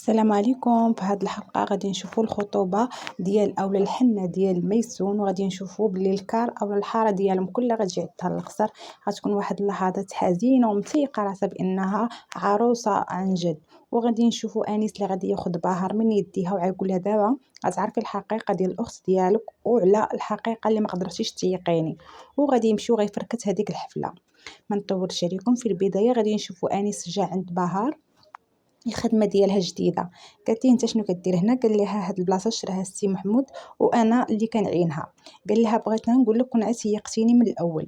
السلام عليكم. في هذه الحلقه غادي نشوفوا الخطوبه ديال اولا الحنه ديال ميسون، وغادي نشوفوا بلي الكار او الحاره ديالهم كلها غتجي عندها القصر. غتكون واحد اللحظات حزينه ومتيقه راسها بانها عروسه عن جد. وغادي نشوفوا انيس اللي غادي ياخذ بهر من يديها وغايقول لها دابا غتعرفي الحقيقه ديال الاخت ديالك وعلى الحقيقه اللي ما قدرتيش تيقيني. وغادي يمشيو غيفركت هذيك الحفله. ما نطولش عليكم، في البدايه غادي نشوفوا انيس جا عند بهار، الخدمه ديالها جديده. قالت لي انت شنو كدير هنا؟ قال لها هاد البلاصه شراها السي محمود وانا اللي كنعينها. قال لها بغيت نقول لك كون عتيقتيني من الاول.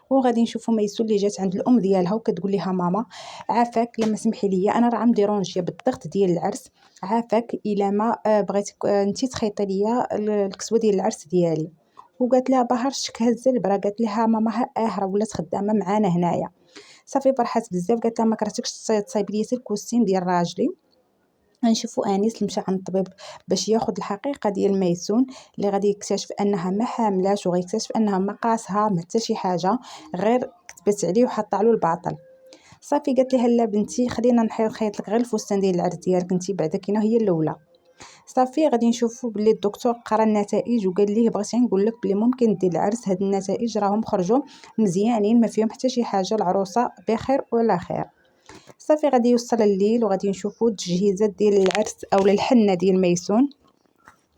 وغادي نشوفوا ميسون اللي جات عند الام ديالها وكتقول لها ماما عافاك لما سمحي لي انا راه عندي رونجيا بالضغط ديال العرس، عافاك الا ما بغيتك انت تخيطي ليا الكسوه ديال العرس ديالي. وقالت لها بهر شك هز البرا، قالت لها ماما راه ولات خدامه معانا هنايا. صافي فرحات بزاف، قالت لها ما كرهتكش تصايب لي سير الكوستيم ديال راجلي. غنشوفوا انيس اللي مشى عند الطبيب باش ياخذ الحقيقه ديال ميسون، اللي غادي يكتشف انها ما حاملاش وغيكتشف انها ما قاسها ما حتى شي حاجه، غير كتبت عليه وحط له الباطل. صافي قالت لها لا بنتي خلينا نخيط لك غير الفستان ديال العرس ديالك، انت بعدا كاينه هي الاولى. صافي غادي نشوفوا بلي الدكتور قرا النتائج وقال ليه بغيت نقول لك بلي ممكن دير العرس، هاد النتائج راهم خرجوا مزيانين ما فيهم حتى شي حاجه، العروسه بخير وعلى خير. صافي غادي يوصل الليل وغادي نشوفوا التجهيزات ديال العرس او الحنه ديال ميسون.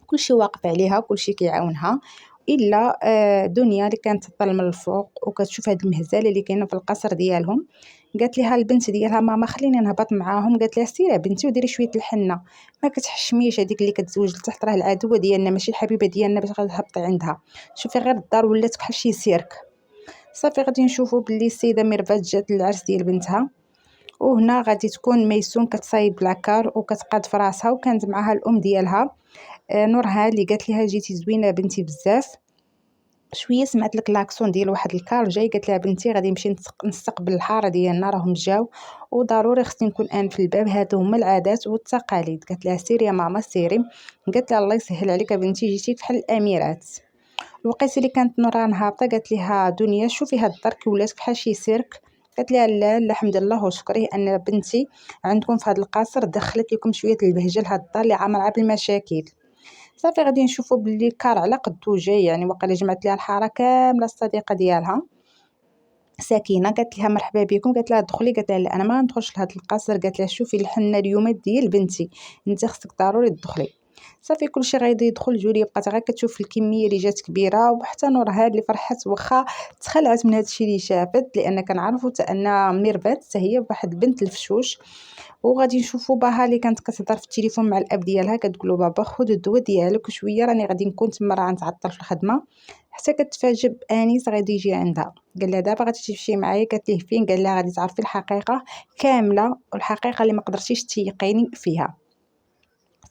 كلشي واقف عليها، كلشي كيعاونها الا دنيا اللي كانت تطل من الفوق وكتشوف هاد المهزله اللي كاينه في القصر ديالهم. قالت لها البنت ديالها ماما خليني نهبط معاهم. قالت لها سيري بنتي وديري شويه الحنه، ما كتحشميش هذيك اللي كتزوج لتحت راه العدوه ديالنا ماشي الحبيبه ديالنا باش غتهبطي عندها. شوفي غير الدار ولات بحال شي سيرك. صافي غادي نشوفوا باللي السيده ميرفت جات للعرس ديال بنتها، وهنا غادي تكون ميسون كتصايب لاكار وكتقاد في راسها، وكانت معها الام ديالها نورهان اللي قالت لها جيتي زوينه بنتي بزاف. شويه سمعت لك لاكسون ديال واحد الكار جاي، قالت لها بنتي غادي نمشي نستقبل الحاره ديالنا راهم جاو وضروري خصني نكون انا في الباب، هادو هما العادات والتقاليد. قالت لها سيري يا ماما سيري. قالت لها الله يسهل عليك بنتي جيتي بحال الاميرات. الوقيته اللي كانت نوران هابطه قالت لها دنيا شوفي هاد الدار كي ولات بحال شي سيرك. قالت لها لا لا الحمد لله وشكري ان بنتي عندكم في هذا القصر دخلت لكم شويه البهجه لهاد الدار اللي عامره بالمشاكل. صافي غادي نشوفوا باللي كار على قدو جاي، يعني وقيلا جمعت ليها الحاره كامله الصديقه ديالها سكينه. قالت لها مرحبا بكم، قالت لها دخلي. قالت لها لا انا ما ندخلش لهذا القصر. قالت لها شوفي الحنه اليوم ديال بنتي، انت خصك ضروري تدخلي. صافي كلشي غادي يدخل. جولي بقات غير كتشوف الكميه اللي جات كبيره، وحتى نورهان اللي فرحت واخا تخلعت من هادشي اللي شافت، لان كنعرفوا حتى ان ميرفت حتى هي واحد البنت الفشوش. وغادي نشوفوا باها اللي كانت كتهضر في التليفون مع الاب ديالها كتقول له بابا خذ الدواء ديالك وشويه راني غادي نكون تما راه غنتعطل في الخدمه. حتى كتفاجئ بانيس غادي يجي عندها. قال لها دابا غادي تمشي معايا. قالت ليه فين؟ قال لها غادي تعرفي الحقيقه كامله والحقيقه اللي ما قدرتيش تيقيني فيها.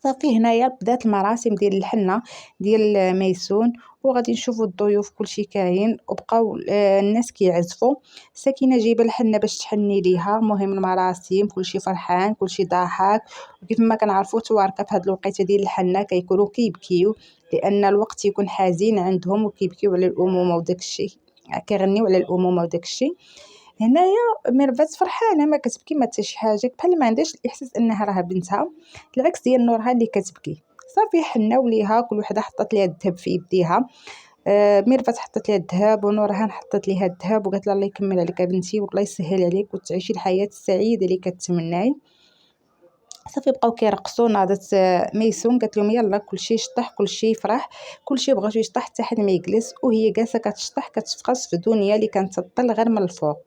صافي هنايا بدات المراسم ديال الحنه ديال ميسون، وغادي نشوفوا الضيوف كلشي كاين وبقاو الناس كيعزفوا. سكينه جايبه الحنه باش تحني ليها. مهم المراسم كلشي فرحان كلشي ضاحك، وكيف ما كنعرفوا تواركه في هذه الوقيته ديال الحنه كيكونوا كيبكيو لان الوقت يكون حزين عندهم وكيبكيو على الامومه وداك الشيء، كيغنيو على الامومه وداك الشيء. هنايا ميرفت فرحانه ما كتبكي ما حتى شي حاجه، بحال ما عندهاش الاحساس انها راه بنتها، العكس ديال نورها اللي كتبكي. صافي حناو ليها كل وحده حطت ليها الذهب في يديها. ميرفت حطت ليها الذهب ونورهان حطت ليها الذهب وقالت لها الله يكمل عليك بنتي والله يسهل عليك وتعيشي الحياه السعيده اللي كتمناي. صافي بقاو كيرقصوا. ناضت ميسون قالت لهم يلا كلشي يشطح كلشي يفرح. كلشي بغاو يشطح حتى حد ما يجلس، وهي جالسه كتشطح كتفقس في دنيا اللي كانت تطل غير من الفوق.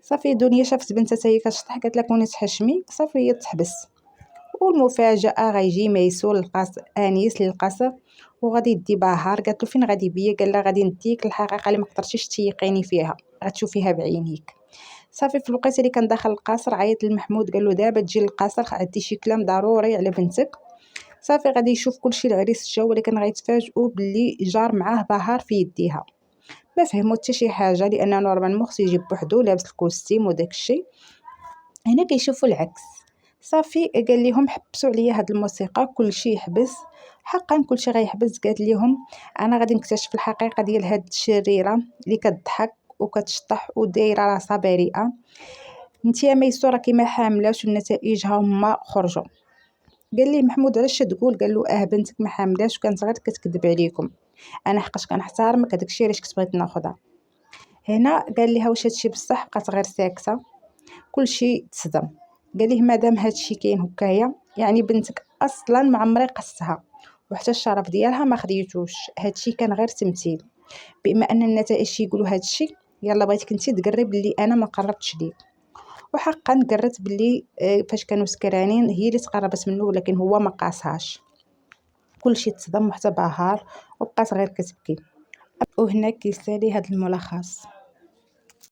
صافي دنيا شافت بنتها حتى هي كتشطح قالت لها كوني تحشمي. صافي هي تحبس. والمفاجاه غيجي ميسون القصر انيس للقصر وغادي يدي بهار. قالت له فين غادي بيا؟ قال لها غادي نديك الحقيقه اللي ما قدرتيش تيقيني فيها، غتشوفيها بعينيك. صافي في الوقيته اللي كان داخل القصر عيط لمحمود قال له دابا تجي للقصر عندي شي كلام ضروري على بنتك. صافي غادي يشوف كلشي العريس جا، ولكن غيتفاجئوا باللي جار معاه بهار في يديها. ما فهموا حتى شي حاجه لان نورمالمون خصو يجي بوحدو لابس الكوستيم وداك الشيء. هنا كيشوفوا العكس. صافي قال لهم حبسوا عليا هاد الموسيقى. كلشي يحبس، حقا كلشي غيحبس. قالت لهم انا غادي نكتشف الحقيقه ديال هاد الشريره اللي كتضحك وكتشطح ودايره راسها بريئه. انت يا ميسوره كيما حاملاش والنتائج ها هما خرجوا. قال ليه محمود علاش تقول؟ قال له بنتك ما حاملاش وكانت غير كتكذب عليكم، انا حقاش كنحترمك هذاك الشيء علاش كنت بغيت ناخذها. هنا قال لها واش هادشي بصح؟ بقات غير ساكته، كلشي تصدم. قال ليه مادام هادشي كاين هكايا يعني بنتك اصلا ما عمري قصتها وحتى الشرف ديالها ما خديتوش، هادشي كان غير تمثيل. بما ان النتائج يقولوا هادشي، يلا بغيتك انت تقري بلي انا ما قربتش ليك. وحقا قررت بلي فاش كانوا سكرانين هي اللي تقربت منه، ولكن هو ما قاسهاش. كلشي تصدم وحتى بهار وبقات غير كتبكي. وهنا كيسالي هذا الملخص.